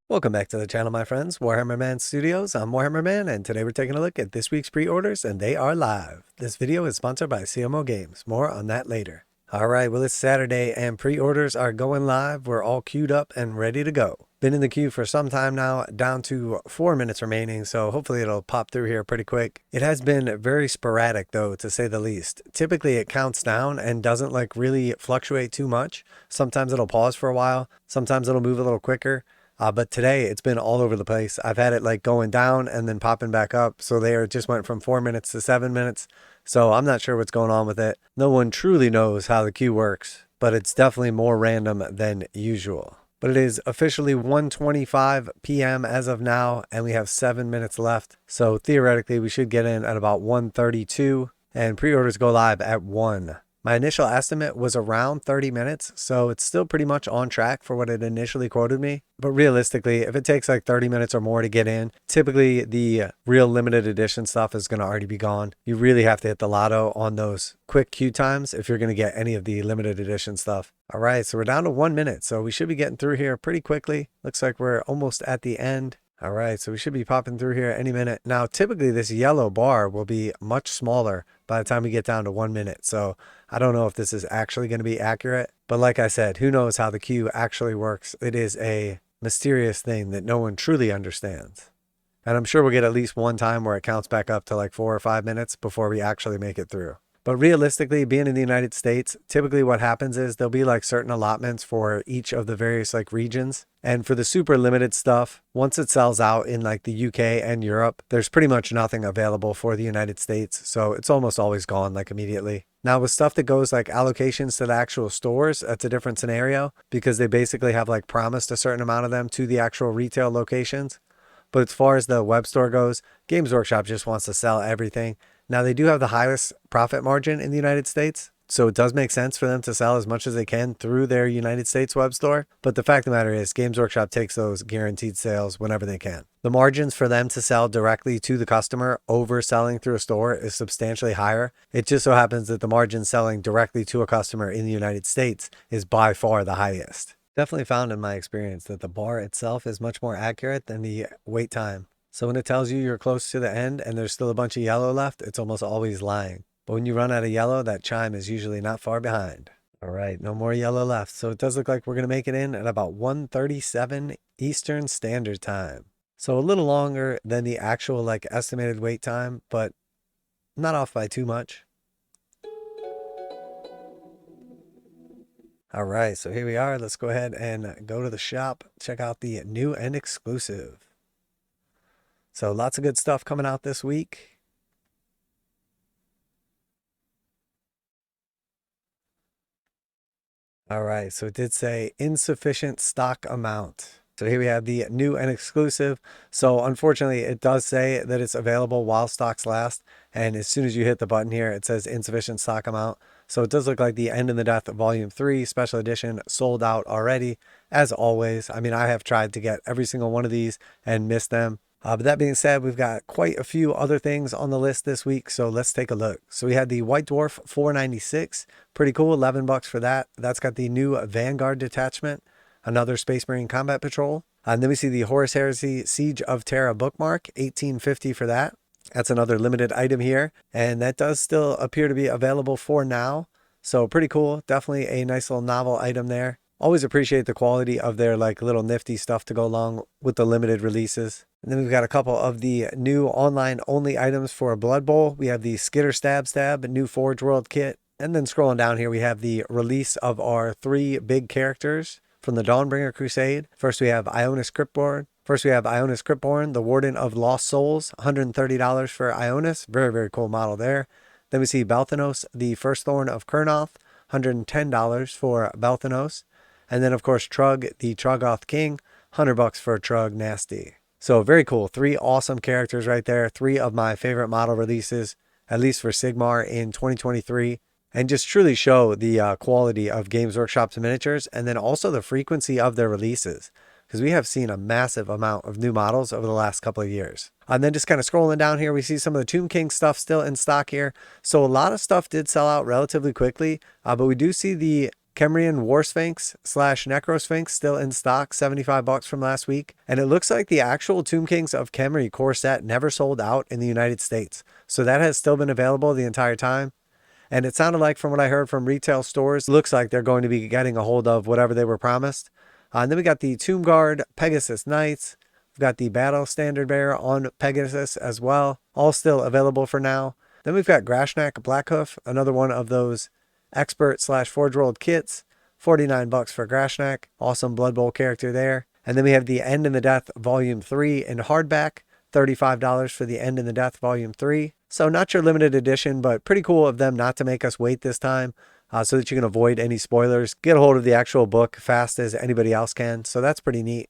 Welcome back to the channel, my friends. Warhammer Man Studios. I'm Warhammer Man, and today we're taking a look at this week's pre-orders, and they are live. This video is sponsored by CMO Games. More on that later. Alright, well it's Saturday, and pre-orders are going live. We're all queued up and ready to go. Been in the queue for some time now, down to 4 minutes remaining, so hopefully it'll pop through here pretty quick. It has been very sporadic though, to say the least. Typically it counts down and doesn't like really fluctuate too much. Sometimes it'll pause for a while, sometimes it'll move a little quicker. But today it's been all over the place. I've had it like going down and then popping back up. So they just went from 4 minutes to 7 minutes. So I'm not sure what's going on with it. No one truly knows how the queue works, but it's definitely more random than usual. But it is officially 1:25 p.m. as of now, and we have 7 minutes left. So theoretically we should get in at about 1:32, and pre-orders go live at 1. My initial estimate was around 30 minutes, so it's still pretty much on track for what it initially quoted me. But realistically, if it takes like 30 minutes or more to get in, typically the real limited edition stuff is going to already be gone. You really have to hit the lotto on those quick queue times if you're going to get any of the limited edition stuff. All right, so we're down to 1 minute, so we should be getting through here pretty quickly. Looks like we're almost at the end. All right, so we should be popping through here any minute. Now, typically this yellow bar will be much smaller by the time we get down to 1 minute. So I don't know if this is actually going to be accurate, but like I said, who knows how the queue actually works. It is a mysterious thing that no one truly understands. And I'm sure we'll get at least one time where it counts back up to like 4 or 5 minutes before we actually make it through. But realistically, being in the United States, typically what happens is there'll be like certain allotments for each of the various like regions. And for the super limited stuff, once it sells out in like the UK and Europe, there's pretty much nothing available for the United States. So it's almost always gone like immediately. Now with stuff that goes like allocations to the actual stores, that's a different scenario because they basically have like promised a certain amount of them to the actual retail locations. But as far as the web store goes, Games Workshop just wants to sell everything. Now they do have the highest profit margin in the United States, so it does make sense for them to sell as much as they can through their United States web store. But the fact of the matter is Games Workshop takes those guaranteed sales whenever they can. The margins for them to sell directly to the customer over selling through a store is substantially higher. It just so happens that the margin selling directly to a customer in the United States is by far the highest. Definitely found in my experience that the bar itself is much more accurate than the wait time. So when it tells you you're close to the end and there's still a bunch of yellow left, it's almost always lying. But when you run out of yellow, that chime is usually not far behind. All right, no more yellow left. So it does look like we're going to make it in at about 1:37 Eastern Standard Time. So a little longer than the actual like estimated wait time, but not off by too much. All right, so here we are. Let's go ahead and go to the shop, check out the new and exclusive. So lots of good stuff coming out this week. All right, so it did say insufficient stock amount. So here we have the new and exclusive. So unfortunately, it does say that it's available while stocks last. And as soon as you hit the button here, it says insufficient stock amount. So it does look like the End in the Death Volume 3 Special Edition sold out already. As always, I mean, I have tried to get every single one of these and missed them. But that being said, we've got quite a few other things on the list this week, so let's take a look. So we had the White Dwarf 496, pretty cool, $11 for that. That's got the new Vanguard detachment, another Space Marine Combat Patrol. And then we see the Horus Heresy Siege of Terra Bookmark, $18.50 for that. That's another limited item here, and that does still appear to be available for now. So pretty cool, definitely a nice little novel item there. Always appreciate the quality of their like little nifty stuff to go along with the limited releases. And then we've got a couple of the new online only items for Blood Bowl. We have the Skitter Stab-Stab new forgeworld kit. And then scrolling down here, we have the release of our 3 big characters from the Dawnbringer Crusade. First, we have Ionus Cryptborn, the Warden of Lost Souls, $130 for Ionus. Very, very cool model there. Then we see Belthanos, the First Thorn of Kurnoth, $110 for Belthanos. And then, of course, Trugg, the Troggoth King, $100 for Trugg Nasty. So very cool. 3 awesome characters right there. 3 of my favorite model releases, at least for Sigmar in 2023. And just truly show the quality of Games Workshop's miniatures and then also the frequency of their releases. Because we have seen a massive amount of new models over the last couple of years. And then just kind of scrolling down here, we see some of the Tomb King stuff still in stock here. So a lot of stuff did sell out relatively quickly. But we do see the Kemrian War Sphinx / Necro Sphinx still in stock, $75 from last week. And it looks like the actual Tomb Kings of Kemri core set never sold out in the United States. So that has still been available the entire time. And it sounded like, from what I heard from retail stores, looks like they're going to be getting a hold of whatever they were promised. And then we got the Tomb Guard Pegasus Knights. We've got the Battle Standard Bearer on Pegasus as well. All still available for now. Then we've got Grashnak Blackhoof, another one of those Expert / forgeworld kits. $49 for Grashnak. Awesome Blood Bowl character there. And then we have the End in the Death Volume 3 in hardback. $35 for the End in the Death Volume 3. So not your limited edition, but pretty cool of them not to make us wait this time, so that you can avoid any spoilers. Get a hold of the actual book fast as anybody else can. So that's pretty neat.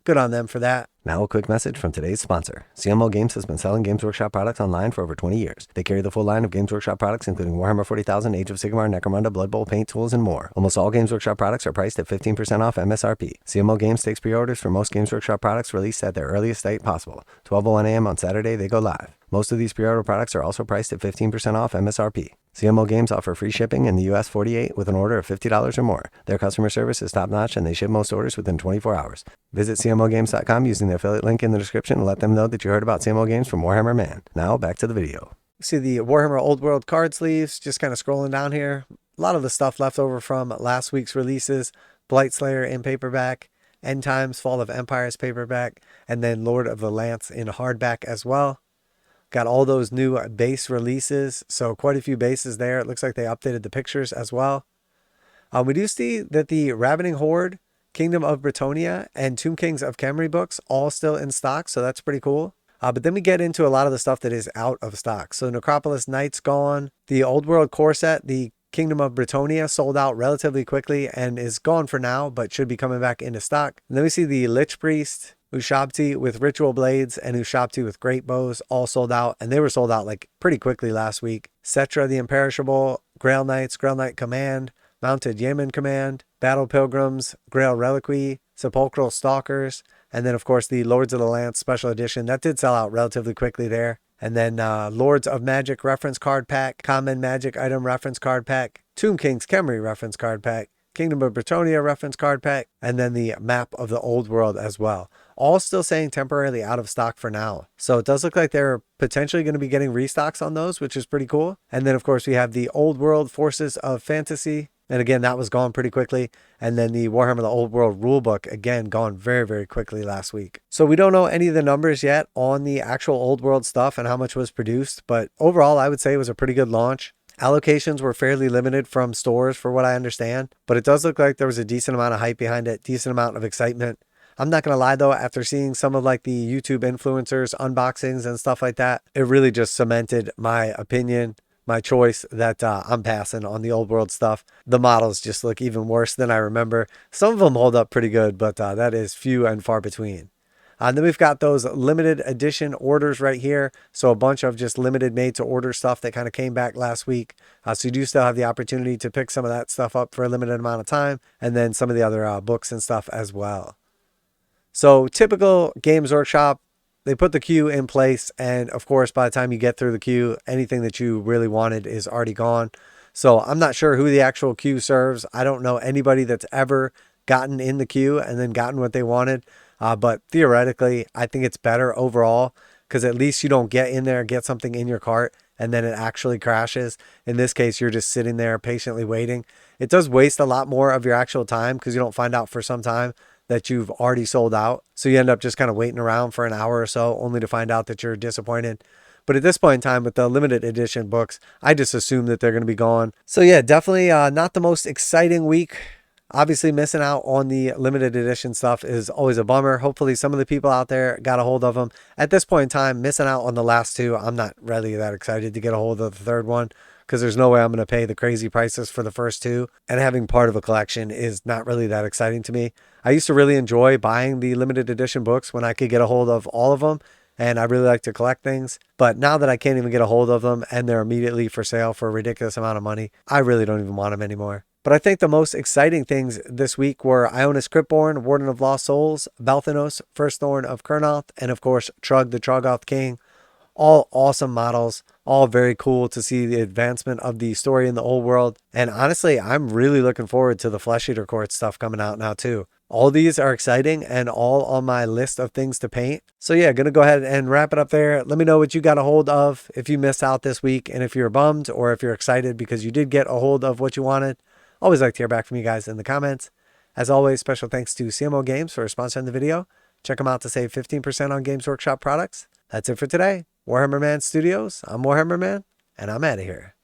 Good on them for that. Now a quick message from today's sponsor. CMO Games has been selling Games Workshop products online for over 20 years. They carry the full line of Games Workshop products, including Warhammer 40,000, Age of Sigmar, Necromunda, Blood Bowl, paint tools, and more. Almost all Games Workshop products are priced at 15% off MSRP. CMO Games takes pre-orders for most Games Workshop products released at their earliest date possible. 12:01 a.m. on Saturday, they go live. Most of these pre-order products are also priced at 15% off MSRP. CMO Games offer free shipping in the US 48 with an order of $50 or more. Their customer service is top-notch and they ship most orders within 24 hours. Visit CMOGames.com using the affiliate link in the description and let them know that you heard about CMO Games from Warhammer Man. Now, back to the video. See the Warhammer Old World card sleeves, just kind of scrolling down here. A lot of the stuff left over from last week's releases. Blightslayer in paperback, End Times Fall of Empires paperback, and then Lord of the Lance in hardback as well. Got all those new base releases, so quite a few bases there. It looks like they updated the pictures as well. We do see that the Ravening Horde, Kingdom of Bretonnia, and Tomb Kings of Kemri books all still in stock, so that's pretty cool. But then we get into a lot of the stuff that is out of stock. So Necropolis Knights gone. The Old World core set, the Kingdom of Bretonnia, sold out relatively quickly and is gone for now, but should be coming back into stock. And then we see the Lich Priest, Ushabti with Ritual Blades, and Ushabti with Great Bows all sold out, and they were sold out like pretty quickly last week. Cetra the Imperishable, Grail Knights, Grail Knight Command, Mounted Yeoman Command, Battle Pilgrims, Grail Reliquy, Sepulchral Stalkers, and then of course the Lords of the Lance Special Edition. That did sell out relatively quickly there. And then Lords of Magic Reference Card Pack, Common Magic Item Reference Card Pack, Tomb Kings Kemri Reference Card Pack, Kingdom of Bretonnia Reference Card Pack, and then the Map of the Old World as well. All still saying temporarily out of stock for now. So it does look like they're potentially going to be getting restocks on those, which is pretty cool. And then of course we have the Old World Forces of Fantasy. And again, that was gone pretty quickly. And then the Warhammer the Old World rulebook, again, gone very, very quickly last week. So we don't know any of the numbers yet on the actual Old World stuff and how much was produced. But overall, I would say it was a pretty good launch. Allocations were fairly limited from stores for what I understand. But it does look like there was a decent amount of hype behind it, decent amount of excitement. I'm not going to lie though, after seeing some of like the YouTube influencers unboxings and stuff like that, it really just cemented my opinion, my choice that I'm passing on the Old World stuff. The models just look even worse than I remember. Some of them hold up pretty good, but that is few and far between. And then we've got those limited edition orders right here. So a bunch of just limited made to order stuff that kind of came back last week. So you do still have the opportunity to pick some of that stuff up for a limited amount of time. And then some of the other books and stuff as well. So typical Games Workshop, they put the queue in place. And of course, by the time you get through the queue, anything that you really wanted is already gone. So I'm not sure who the actual queue serves. I don't know anybody that's ever gotten in the queue and then gotten what they wanted. But theoretically, I think it's better overall because at least you don't get in there, get something in your cart, and then it actually crashes. In this case, you're just sitting there patiently waiting. It does waste a lot more of your actual time because you don't find out for some time that you've already sold out. So you end up just kind of waiting around for an hour or so only to find out that you're disappointed. But at this point in time with the limited edition books, I just assume that they're going to be gone. So yeah, definitely not the most exciting week. Obviously missing out on the limited edition stuff is always a bummer. Hopefully some of the people out there got a hold of them. At this point in time, missing out on the last two, I'm not really that excited to get a hold of the third one because there's no way I'm going to pay the crazy prices for the first two. And having part of a collection is not really that exciting to me. I used to really enjoy buying the limited edition books when I could get a hold of all of them. And I really like to collect things. But now that I can't even get a hold of them and they're immediately for sale for a ridiculous amount of money, I really don't even want them anymore. But I think the most exciting things this week were Ionus Cryptborn, Warden of Lost Souls, Belthanos, First Thorn of Kurnoth, and of course Trugg the Troggoth King. All awesome models, all very cool to see the advancement of the story in the old world. And honestly, I'm really looking forward to the Flesh Eater Court stuff coming out now too. All these are exciting and all on my list of things to paint. So yeah, gonna go ahead and wrap it up there. Let me know what you got a hold of if you missed out this week, and if you're bummed or if you're excited because you did get a hold of what you wanted. Always like to hear back from you guys in the comments. As always, special thanks to CMO Games for sponsoring the video. Check them out to save 15% on Games Workshop products. That's it for today. Warhammer Man Studios, I'm Warhammer Man, and I'm out of here.